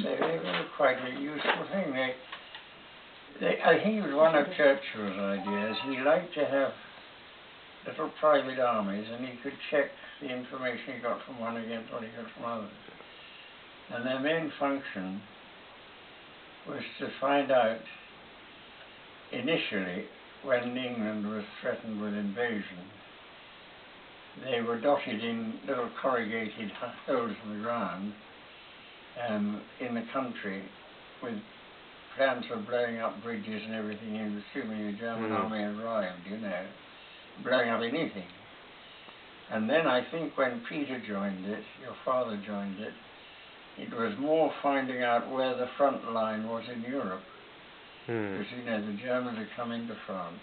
they were quite a useful thing. I think it was one of Churchill's ideas. He liked to have little private armies, and he could check the information he got from one against what he got from others. And their main function was to find out, initially, when England was threatened with invasion, they were dotted in little corrugated holes in the ground in the country with plans for blowing up bridges and everything, and assuming the German army had arrived, you know, blowing up anything. And then I think when Peter joined it, your father joined it, it was more finding out where the front line was in Europe. Because, you know, the Germans had come into France,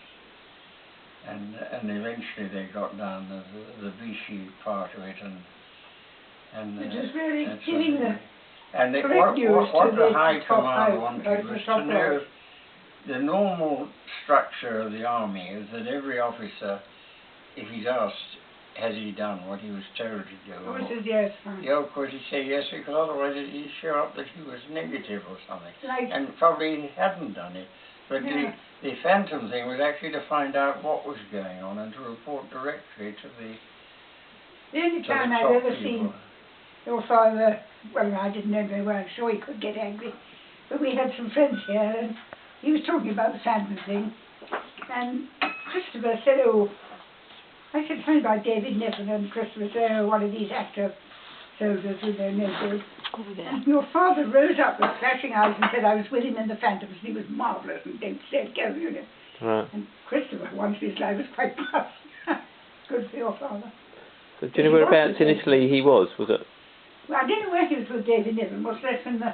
and eventually they got down the Vichy part of it, and it is really giving the and correct news what to the the High top Command right, wanted was to know the normal structure of the army is that every officer, if he's asked, has he done what he was told to do? Oh, he says yes. Yeah, of course he'd say yes, because otherwise he'd show up that he was negative or something. Like, and probably he hadn't done it. But the phantom thing was actually to find out what was going on and to report directly to the only time I've ever seen your father, well, I didn't know very well, I'm sure he could get angry, but we had some friends here, and he was talking about the phantom thing, and Christopher said, oh, I said something about David Niven, and Christopher said, oh, one of these actor soldiers with their noses. And your father rose up with flashing eyes and said, I was with him in the Phantoms, and he was marvellous, and don't said go, you know. Right. And Christopher, once in his life, was quite tough. Good for your father. So do you know whereabouts in Italy he was it? Well, I don't know where he was with David Niven, was less than the...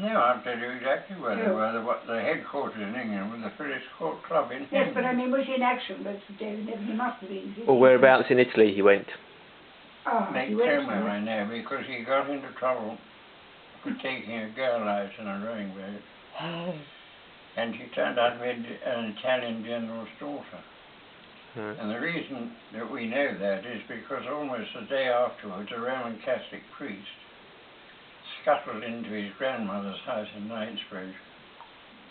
No, I'll tell you exactly where they were. The headquarters in England was the British Court Club in England. Yes, but I mean, was he in action with David Niven? He must have been. Or whereabouts in Italy he went? They tell me I know, because he got into trouble for taking a girl out in a rowing boat. And she turned out to be an Italian general's daughter. And the reason that we know that is because almost the day afterwards, a Roman Catholic priest scuttled into his grandmother's house in Knightsbridge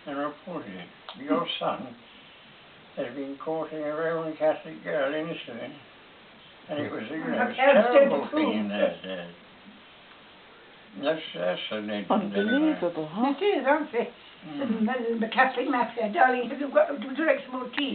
and reported it. Your son has been courting a Roman Catholic girl in Italy. And it was, you know, a terrible thing in those days. That's a legend. Unbelievable, huh? It is, aren't they? The Catholic mafia, darling, have you got to drink some more tea?